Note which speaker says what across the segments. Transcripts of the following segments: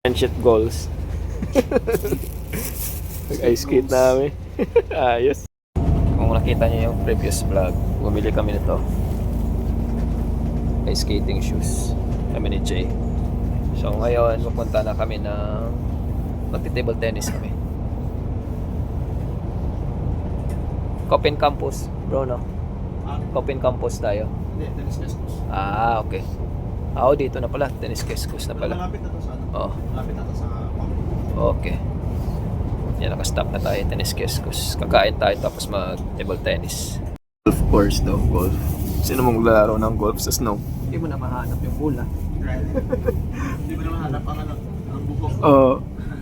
Speaker 1: Friendship goals. Nag-ice skate namin. Ayos. Kung nakita niyo yung previous vlog, bumili kami nito. Ice skating shoes. Kami ni Jay. So ngayon, pupunta na kami ng magti-table tennis kami. Copin Campus, bro, no? Copin Campus tayo.
Speaker 2: Hindi, tennis Keskus.
Speaker 1: Ah, okay. Ako dito na pala, tennis Keskus na pala.
Speaker 2: Malapit na to sa ano?
Speaker 1: Oo.
Speaker 2: Malapit na to sa
Speaker 1: Okay. Yan, nakastop na tayo, tennis Keskus. Kakain tayo tapos mag-table tennis. Golf course daw, golf. Sino mong maglalaro ng golf sa snow? Hindi mo na mahanap yung bola.
Speaker 2: Hindi mo naman hanap ang ano, ang bukok.
Speaker 1: Oo.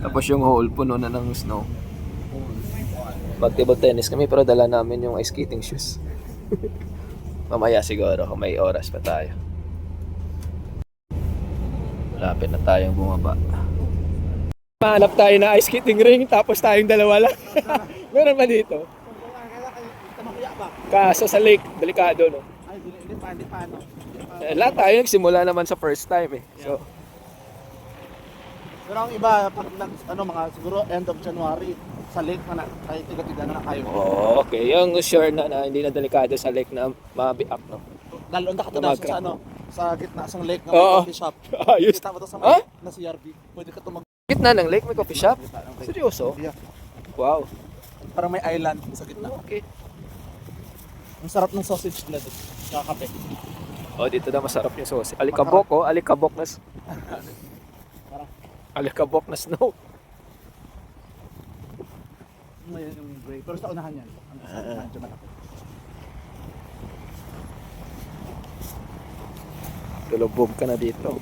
Speaker 1: Tapos yung hole, puno na ng snow. Mag-table tennis kami pero dala namin yung ice skating shoes. Mamaya siguro kung may oras pa tayo. Lapit na tayong bumaba. Mahanap tayo na ice skating ring tapos tayong dalawa lang. Meron ba dito? Kaso sa lake, delikado, no?
Speaker 2: Ay, hindi pa, ano.
Speaker 1: Lahat tayo nagsimula naman sa first time eh. So,
Speaker 2: Pero ang iba, pag ano, mga siguro end of January, sa lake na tayo tiga-tiga na kayo.
Speaker 1: okay. Yung sure na hindi na delikado sa lake na mabiak, no?
Speaker 2: Dalon ka to na sa ano, sa gitna sa lake na
Speaker 1: Oo.
Speaker 2: may coffee shop.
Speaker 1: Ayos.
Speaker 2: Kita mo to sa
Speaker 1: Ah?
Speaker 2: na CRV. Pwede ka to mag...
Speaker 1: Gitna ng lake, may coffee shop? Seryoso?
Speaker 2: Yeah.
Speaker 1: Wow.
Speaker 2: Parang may island sa gitna.
Speaker 1: Okay.
Speaker 2: Ang sarap ng sausage nila doon. Tsaka kape.
Speaker 1: Oh, dito na masarap yung sauce. Alikabok, oh. Alikabok na... Alikabok na snow.
Speaker 2: Ngayon yung gray. Pero sa unahan yan. Ang sa unahan dyan malaki.
Speaker 1: Tulubog ka na dito.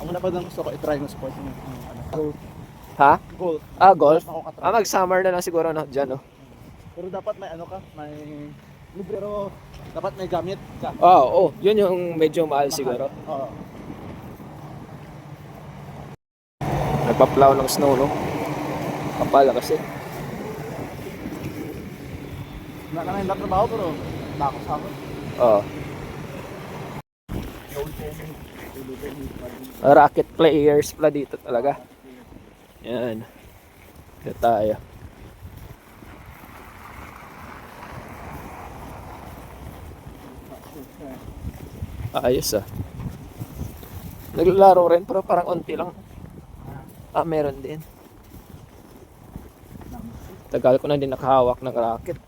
Speaker 2: Ang una pa lang gusto ko i-try ng sport yung ano. Golf.
Speaker 1: Ha?
Speaker 2: Golf.
Speaker 1: Ah, golf?
Speaker 2: Ako katry.
Speaker 1: Mag-summer na lang siguro, no? Diyan, no?
Speaker 2: Pero dapat may ano ka, may librero, dapat may gamit ka.
Speaker 1: Oh. Yun yung medyo mahal siguro.
Speaker 2: Oo.
Speaker 1: Nagpa-plow ng snow, no? Kapala kasi.
Speaker 2: Wala ka na yung trabaho pero nakos ako.
Speaker 1: Oh. Racket players pala dito talaga. Yan. Dito tayo. Ayos ah. Naglalaro rin pero parang unti lang. Ah, meron din. Tagal ko na din nakahawak ng racket.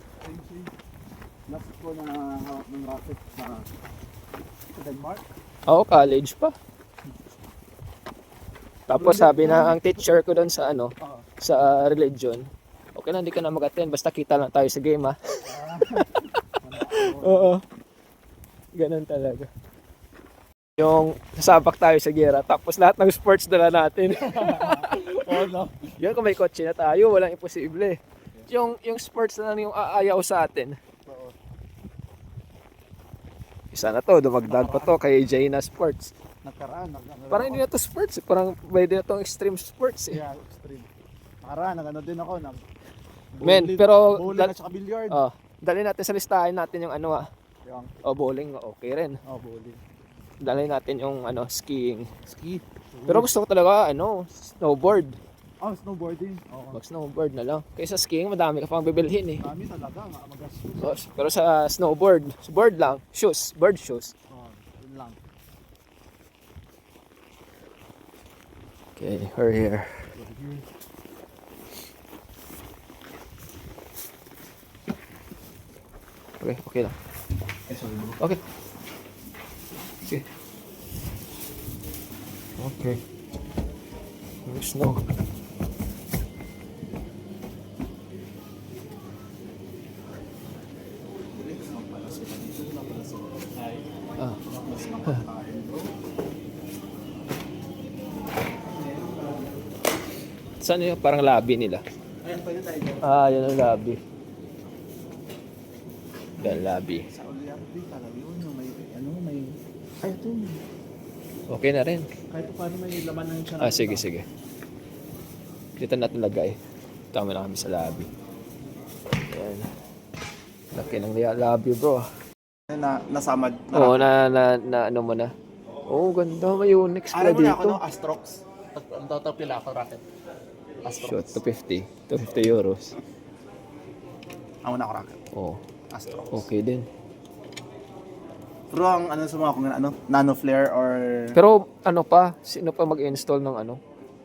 Speaker 2: Last ko na hawak ng racket sa Denmark.
Speaker 1: Ako, college pa. Tapos sabi na ang teacher ko doon sa ano, sa religion, okay na, hindi ka na mag-attend, basta kita lang tayo sa game ha. Oo. Ganun talaga. Yung sasabak tayo sa gera, tapos lahat ng sports dala natin.
Speaker 2: Oo, no?
Speaker 1: Yun, kung may kotse na tayo, walang imposible. Yung sports na lang yung aayaw sa atin.
Speaker 2: Oo.
Speaker 1: Isa na to, dumagdag pa to kay Jaina Sports.
Speaker 2: Nagkaraan.
Speaker 1: Parang hindi na to sports, parang pwede na tong extreme sports eh.
Speaker 2: Yeah, extreme. Nakaraan, nag-ano din ako.
Speaker 1: Men, pero...
Speaker 2: Bowling at saka billiard.
Speaker 1: Dali natin sa listahin natin yung ano
Speaker 2: Yung,
Speaker 1: bowling, okay rin.
Speaker 2: bowling.
Speaker 1: Dali natin yung skiing.
Speaker 2: Ski.
Speaker 1: Pero gusto ko talaga snowboard.
Speaker 2: Snowboarding. Oo.
Speaker 1: Mag-snowboard na lang. Kaysa skiing, madami ka pang bibilhin eh.
Speaker 2: Kami talaga, magastos.
Speaker 1: Pero sa snowboard, board lang, shoes, board shoes.
Speaker 2: Yun lang.
Speaker 1: Okay, we're here. Okay lang. Okay. Sige. Okay. There's snow. Saan yung parang lobby nila?
Speaker 2: Ayan, pwede tayo dyan.
Speaker 1: Yan ang lobby. Yan lobby.
Speaker 2: Sa Oliardi, talaga yun. May... Ay, ito.
Speaker 1: Okay na rin.
Speaker 2: Kahit paano may laman ng siya.
Speaker 1: Sige. Dito natin lagay. Tama na kami sa lobby. Yan. Laki ng lobby, bro.
Speaker 2: Nasamad.
Speaker 1: Oo, na ano mo na. Oo, ganda. May Unix pala
Speaker 2: Alam mo na
Speaker 1: dito.
Speaker 2: ako, no? Astrox. Ang total pila ako racket.
Speaker 1: Shoot, 250. 250 euros.
Speaker 2: Ang una ko racket.
Speaker 1: Oh,
Speaker 2: Astro.
Speaker 1: okay din.
Speaker 2: Pero ang ano sa mga kung ano, nano flare or
Speaker 1: Pero ano pa, sino pa mag-install ng ano?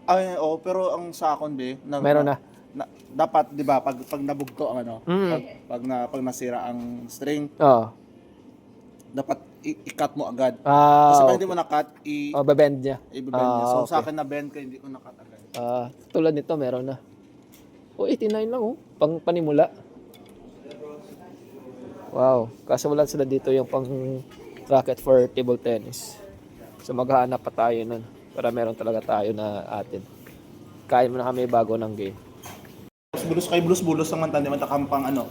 Speaker 2: ay pero ang sa akin be,
Speaker 1: Meron na.
Speaker 2: dapat 'di ba pag nabugto ang ano,
Speaker 1: Mm.
Speaker 2: pag nasira ang string,
Speaker 1: Oo.
Speaker 2: dapat i-cut mo agad.
Speaker 1: Ah,
Speaker 2: Kasi pag
Speaker 1: okay.
Speaker 2: hindi mo na-cut,
Speaker 1: Oh, babend niya.
Speaker 2: i-bend niya. So sa
Speaker 1: okay.
Speaker 2: akin na bend ko hindi ko na-cut agad.
Speaker 1: Tulad nito, meron na. Oh, 89 lang oh. Pang panimula. Wow. Kaso wala sila dito yung pang racket for table tennis. So maghahanap pa tayo nun. Para meron talaga tayo na atin. Kain mo na kami bago ng game.
Speaker 2: Bulus ang manta, hindi man takampang ano.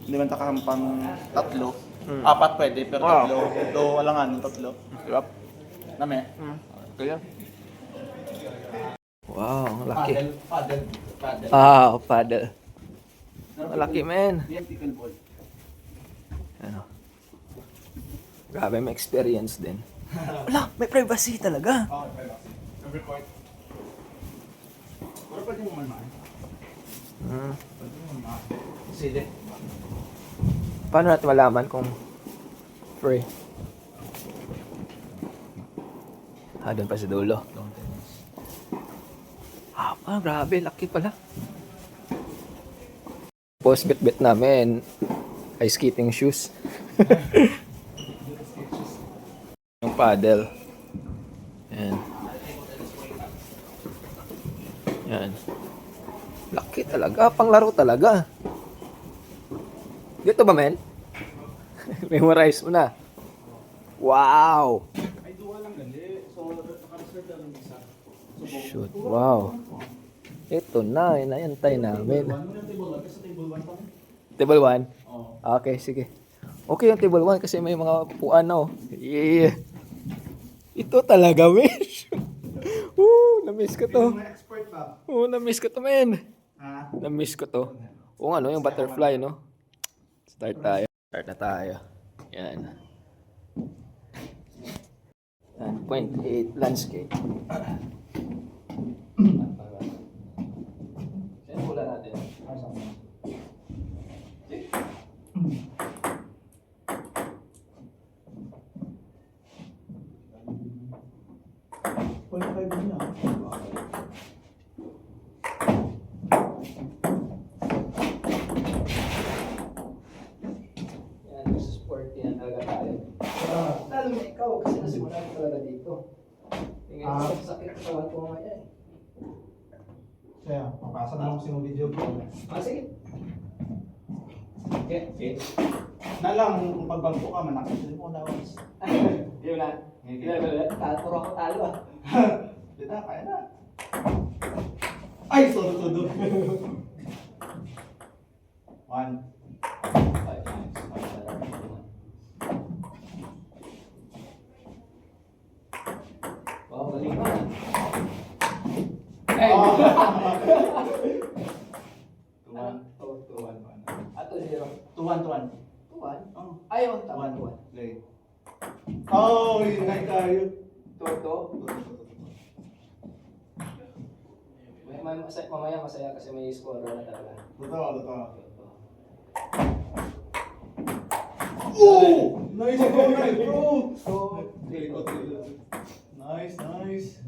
Speaker 2: Hindi man takampang tatlo. Apat pwede, pero tatlo. Ito wala nga ng tatlo. Diba? Name.
Speaker 1: Kaya? Wow, ang laki.
Speaker 2: Paddle.
Speaker 1: Paddle. Ang laki, man.
Speaker 2: Pickleball.
Speaker 1: Ano? Grabe, may experience din. Wala, may privacy talaga.
Speaker 2: Number court. Pero pwede mo man. Pwede mo man. Sige.
Speaker 1: Paano natin malaman kung free? Doon pa sa dulo. Grabe, laki pala. Post bit namin, ice skating shoes. Yung paddle. Yan. Yan. Laki talaga, panglaro talaga. Dito ba, men? Memorize mo na. Wow!
Speaker 2: Ay, duwa lang gali. So, naka-reserve lang ng isa.
Speaker 1: Shoot, wow. Ito na, inayantay namin. Table 1? Okay, sige. Okay yung table 1 kasi may mga upuan na oh. Yeah. Ito talaga, wish. Na-miss ko to.
Speaker 2: Expert ba?
Speaker 1: Na-miss ko to, men.
Speaker 2: Ha?
Speaker 1: Na-miss ko to. Ano, yung butterfly, no? Start na tayo. Yan. 9.8 landscape. Saan pula natin? Yan, gusto sport yan talaga tayo. Lalo na ikaw kasi nasimulan ka talaga dito. Tingnan sakit sa katawan ko mamaya eh.
Speaker 2: Kaya, papasa na ako sa video ko.
Speaker 1: Sige. Okay.
Speaker 2: Na lang, kung pagbangko ka, manakit mo na once.
Speaker 1: Yun na. Puro ako talo ah.
Speaker 2: Dito, kaya na. Ay, todo. One.
Speaker 1: Wow, galing pa.
Speaker 2: Ay! Tuwan.
Speaker 1: Ato 0.
Speaker 2: Tuwan.
Speaker 1: Tuwan?
Speaker 2: Oh.
Speaker 1: Ayaw, tama tuwan.
Speaker 2: Play. Oh, yun na kayo.
Speaker 1: Toto. Mamaya masaya kasi may scorer na talaga.
Speaker 2: Totoo. Oh! Nice bro!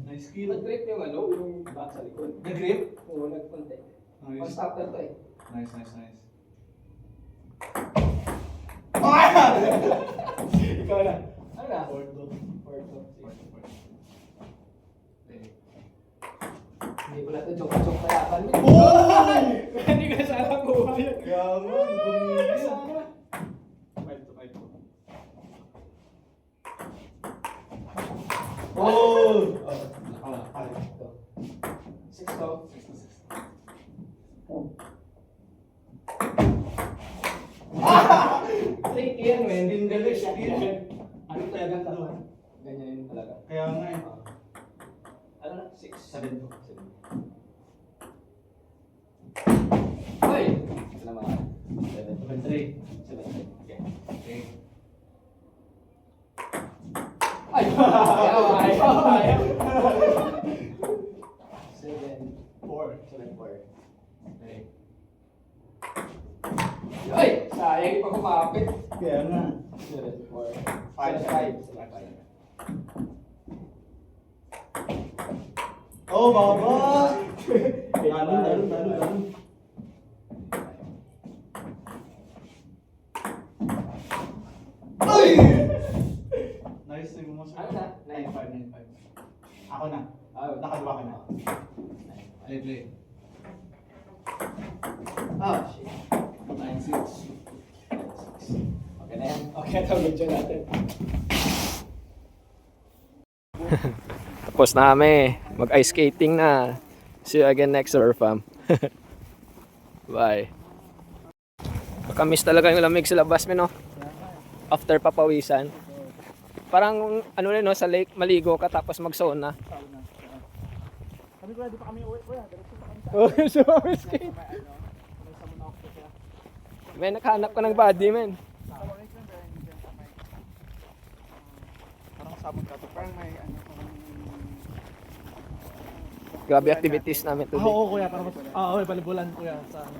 Speaker 2: Nice skill.
Speaker 1: Nag-grip yung yung back sa likod.
Speaker 2: Nag-grip?
Speaker 1: Oo, nagpunta.
Speaker 2: Nice.
Speaker 1: Pag-stopper to eh.
Speaker 2: Nice.
Speaker 1: Ikaw na. Ano na?
Speaker 2: Porto.
Speaker 1: Hindi ko na ito joke-joke kalaban.
Speaker 2: Oh!
Speaker 1: Hindi ka sana buhay.
Speaker 2: Yaman, bumilis.
Speaker 1: Sana.
Speaker 2: 5-5. Oh!
Speaker 1: Ito. 6 to. Tricky yan, men.
Speaker 2: Hindi siya.
Speaker 1: Ano talaga katawan? Ganyan yun talaga.
Speaker 2: Kaya nga eh.
Speaker 1: Ano na? 6?
Speaker 2: 7 to.
Speaker 1: Hoy! Ito na mga 7-3. 7-3. Okay. Ay! Ayaw!
Speaker 2: 7-4.
Speaker 3: Okay. Ay! Sayang pa kumapit.
Speaker 2: Kaya nga.
Speaker 3: 5-5.
Speaker 2: Oh, baba! Lalo. Ay! Nice, yung mo.
Speaker 3: Ano na?
Speaker 2: 9-5. Ako na. Nakadua ka na. Play.
Speaker 3: Ah, shit.
Speaker 2: 9-6.
Speaker 3: Okay na yan. Okay, ito video natin.
Speaker 1: Tapos na kami. Mag-ice skating na. See you again next Surf Fam. Bye. Makamiss talaga yung lamig sa labas, no? After papawisan. Parang ano rin, no? Sa lake, maligo ka tapos mag-sauna.
Speaker 2: Kami kuya, di pa kami uwi. Kuya, diretso pa kami sa
Speaker 1: Oh, so skate.
Speaker 2: may sabon off ko siya.
Speaker 1: May nakahanap ka ng body, man.
Speaker 2: Parang sabon ka to. Parang may ano, parang...
Speaker 1: Grabe activities namin today.
Speaker 2: Oo, kuya, parang mas... Oo, balibulan kuya sa ano.